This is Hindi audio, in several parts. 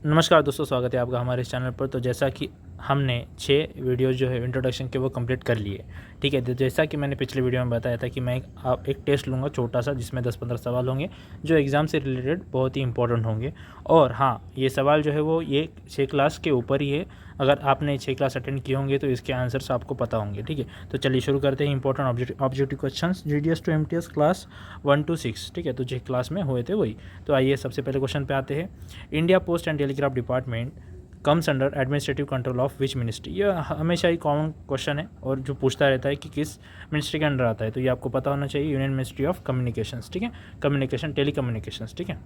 नमस्कार दोस्तों, स्वागत है आपका हमारे इस चैनल पर। तो जैसा कि हमने 6 वीडियोज़ जो है इंट्रोडक्शन के वो कंप्लीट कर लिए, ठीक है। तो जैसा कि मैंने पिछले वीडियो में बताया था कि मैं एक टेस्ट लूँगा छोटा सा, जिसमें 10-15 सवाल होंगे जो एग्ज़ाम से रिलेटेड बहुत ही इंपॉर्टेंट होंगे। और हाँ, ये सवाल जो है वो ये 6 क्लास के ऊपर ही है। अगर आपने 6 क्लास अटेंड किए होंगे तो इसके आंसर्स आपको पता होंगे, ठीक है। तो चलिए शुरू करते हैं। Important objective question GDS to MTS class 1 to 6, ठीक है। तो 6 क्लास में हुए थे वही। तो आइए सबसे पहले क्वेश्चन पे आते हैं। India post and telegraph department comes under administrative control of which ministry. ये हमेशा ही कॉमन क्वेश्चन है और जो पूछता रहता है कि किस मिनिस्ट्री के अंडर आता है। तो ये आपको पता होना चाहिए, यूनियन मिनिस्ट्री ऑफ कम्युनिकेशंस, ठीक है। कम्युनिकेशन, टेलीकम्युनिकेशंस, ठीक है।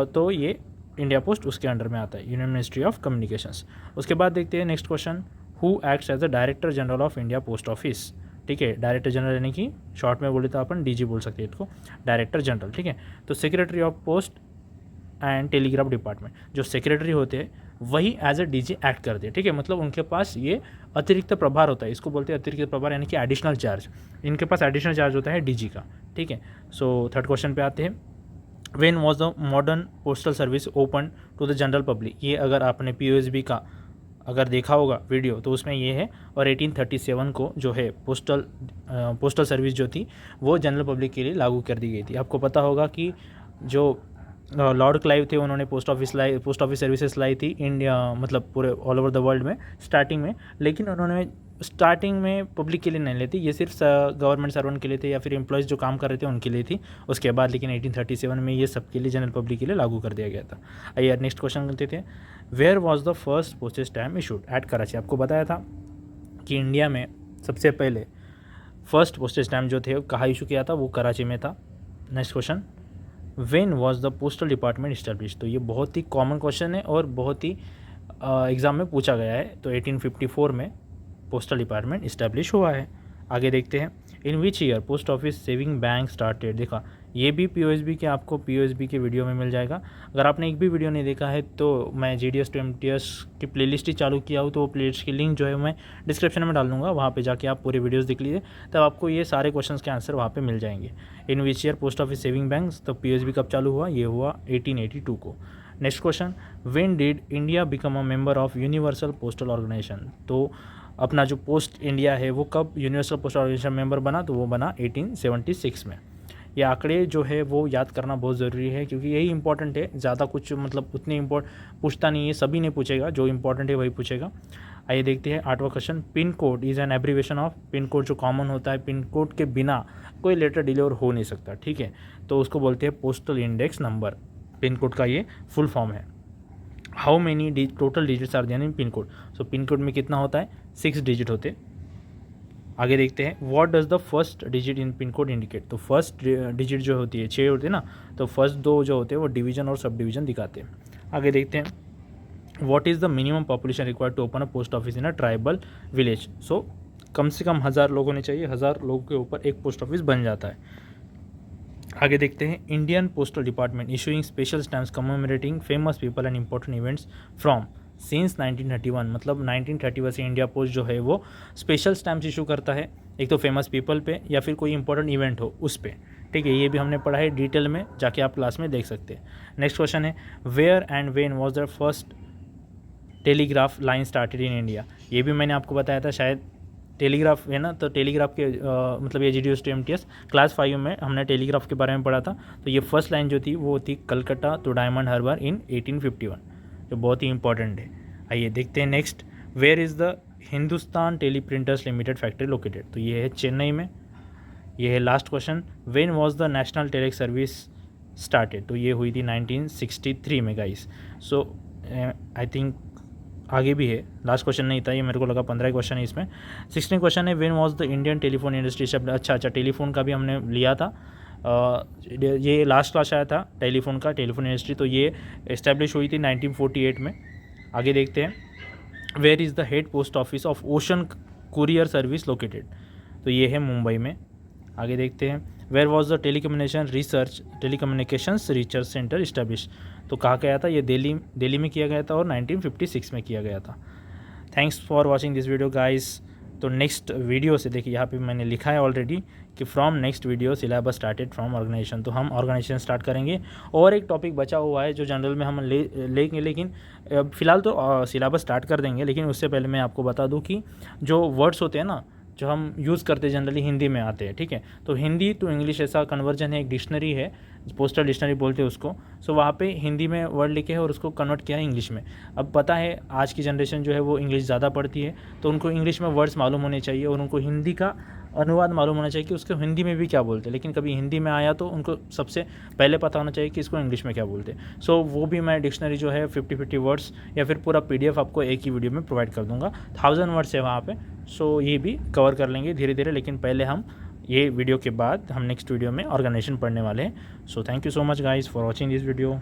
तो ये इंडिया पोस्ट उसके अंडर में आता है, यूनियन मिनिस्ट्री ऑफ कम्युनिकेशंस। उसके बाद देखते हैं next question. Who acts as the director general of India post office, ठीक है। डायरेक्टर जनरल यानी कि शॉर्ट में बोले तो अपन DG बोल सकते हैं इसको, डायरेक्टर जनरल, ठीक है। तो secretary of post and telegraph department, जो सेक्रेटरी होते हैं वही एज ए DG एक्ट करते हैं, ठीक है। मतलब उनके पास ये अतिरिक्त प्रभार होता है, इसको बोलते हैं अतिरिक्त प्रभार यानी कि एडिशनल चार्ज। इनके पास एडिशनल चार्ज होता है DG का, ठीक है। सो थर्ड क्वेश्चन पे आते हैं। When was the modern postal service open to the general public. ये अगर आपने POSB का अगर देखा होगा वीडियो तो उसमें ये है। और 1837 को जो है पोस्टल सर्विस जो थी वो जनरल पब्लिक के लिए लागू कर दी गई थी। आपको पता होगा कि जो लॉर्ड क्लाइव थे उन्होंने पोस्ट ऑफिस सर्विसेज लाई थी इंडिया, मतलब पूरे ऑल ओवर द वर्ल्ड में स्टार्टिंग में। लेकिन उन्होंने स्टार्टिंग में पब्लिक के लिए नहीं लेती, ये सिर्फ गवर्नमेंट सर्वेंट के लिए थे या फिर एम्प्लॉयज़ जो काम कर रहे थे उनके लिए थी। उसके बाद लेकिन 1837 में ये सबके लिए, जनरल पब्लिक के लिए लागू कर दिया गया था। आइए नेक्स्ट क्वेश्चन करते थे। Where was the first postage stamp issued at Karachi. आपको बताया था कि इंडिया में सबसे पहले फर्स्ट पोस्टेज स्टैम्प जो थे कहाँ इशू किया था, वो कराची में था। Next question. When was the postal department establish. तो ये बहुत ही कॉमन क्वेश्चन है और बहुत ही एग्ज़ाम में पूछा गया है। तो 1854 में पोस्टल डिपार्टमेंट इस्टेब्लिश हुआ है। आगे देखते हैं। In which year post office saving bank started. देखा, ये भी POSB के, आपको POSB के वीडियो में मिल जाएगा। अगर आपने एक भी वीडियो नहीं देखा है तो मैं GDS टू MTS की प्लेलिस्ट ही चालू किया हूँ, तो वो प्लेलिस्ट की लिंक जो है मैं डिस्क्रिप्शन में डाल दूँगा, वहाँ पे जाके आप पूरे वीडियोस देख लीजिए, तब आपको ये सारे क्वेश्चंस के आंसर वहाँ पे मिल जाएंगे। In which year post office saving bank, तो POSB कब चालू हुआ, ये हुआ 1882 को। Next question. When did India become a member of Universal Postal Organization. तो अपना जो पोस्ट इंडिया है वो कब यूनिवर्सल पोस्टल ऑर्गेनाइजेशन मेंबर बना, तो वो बना 1876 में। ये आंकड़े जो है वो याद करना बहुत ज़रूरी है, क्योंकि यही इंपॉर्टेंट है। ज़्यादा कुछ मतलब उतने पूछता नहीं है, सभी नहीं पूछेगा, जो इंपॉर्टेंट है वही पूछेगा। आइए देखते हैं 8वां question. PIN code is an abbreviation of. PIN code जो कॉमन होता है, पिन कोड के बिना कोई लेटर डिलीवर हो नहीं सकता, ठीक है। तो उसको बोलते हैं postal index number. Pin code का ये फुल फॉर्म है। How many total digits are there in pin code. So pin code में कितना होता है, 6 डिजिट होते। आगे देखते हैं। What does the first digit in pin code indicate. तो फर्स्ट डिजिट जो होती है 6 होते हैं ना, तो फर्स्ट 2 जो होते हैं वो डिवीजन और सब डिवीजन दिखाते हैं। आगे देखते हैं। What is the minimum population required to open a post office in a tribal village. So कम से कम 1000 लोग होने चाहिए, 1000 लोगों के ऊपर एक पोस्ट ऑफिस बन जाता है। आगे देखते हैं। Indian postal department issuing special stamps commemorating famous people and important events from since 1931। मतलब 1931 से इंडिया पोस्ट जो है वो स्पेशल स्टैम्प्स इशू करता है, एक तो फेमस पीपल पे या फिर कोई इंपॉर्टेंट इवेंट हो उस पर, ठीक है। ये भी हमने पढ़ा है डिटेल में, जाके आप क्लास में देख सकते हैं। नेक्स्ट क्वेश्चन है। Where and when was the first telegraph line started in India. ये भी मैंने आपको बताया था शायद, टेलीग्राफ है ना, तो टेलीग्राफ के मतलब ये GDS टू MTS क्लास 5 में हमने टेलीग्राफ के बारे में पढ़ा था। तो ये फर्स्ट लाइन जो थी वो थी कलकत्ता टू डायमंड हार्बर इन 1851, जो बहुत ही इंपॉर्टेंट है। आइए देखते हैं next. Where is the Hindustan Teleprinters Limited factory located. तो ये है चेन्नई में। ये है last question. When was the national telegraph service started. तो ये हुई थी 1963 में गाइस। सो आई थिंक आगे भी है, लास्ट क्वेश्चन नहीं था ये, मेरे को लगा 15 क्वेश्चन है इसमें। 16 क्वेश्चन है। When was the Indian telephone industry. अच्छा, टेलीफोन का भी हमने लिया था। ये लास्ट क्लास आया था टेलीफोन का, टेलीफोन इंडस्ट्री। तो ये इस्टेब्लिश हुई थी 1948 में। आगे देखते हैं। Where is the head post office of ocean courier service located. तो ये है मुंबई में। आगे देखते हैं। Where was the telecommunications research centre establish. तो कहाँ गया था, ये दिल्ली में किया गया था और 1956 में किया गया था। Thanks for watching this video guys. तो नेक्स्ट वीडियो से देखिए, यहाँ पे मैंने लिखा है ऑलरेडी कि from next video syllabus started from organisation, तो हम ऑर्गेनाइजेशन स्टार्ट करेंगे। और एक टॉपिक बचा हुआ है जो जनरल में हम लेंगे, लेकिन फ़िलहाल तो सिलेबस स्टार्ट कर देंगे। लेकिन उससे पहले मैं आपको बता दूं कि जो वर्ड्स होते हैं ना, जो हम यूज़ करते हैं जनरली हिंदी में आते हैं, ठीक है, तो हिंदी टू इंग्लिश ऐसा कन्वर्जन है, एक डिक्शनरी है, पोस्टल डिक्शनरी बोलते हैं उसको। सो वहाँ पे हिंदी में वर्ड लिखे हैं और उसको कन्वर्ट किया है इंग्लिश में। अब पता है आज की जनरेशन जो है वो इंग्लिश ज़्यादा पढ़ती है, तो उनको इंग्लिश में वर्ड्स मालूम होने चाहिए और उनको हिंदी का अनुवाद मालूम होना चाहिए कि उसको हिंदी में भी क्या बोलते हैं। लेकिन कभी हिंदी में आया तो उनको सबसे पहले पता होना चाहिए कि इसको इंग्लिश में क्या बोलते हैं। सो वो भी मैं डिक्शनरी जो है 50-50 वर्ड्स या फिर पूरा PDF आपको एक ही वीडियो में प्रोवाइड कर दूंगा। 1000 वर्ड्स है वहाँ पे। सो ये भी कवर कर लेंगे धीरे धीरे, लेकिन पहले हम ये वीडियो के बाद हम नेक्स्ट वीडियो में ऑर्गेनाइजेशन पढ़ने वाले हैं। So thank you so much guys for watching this video.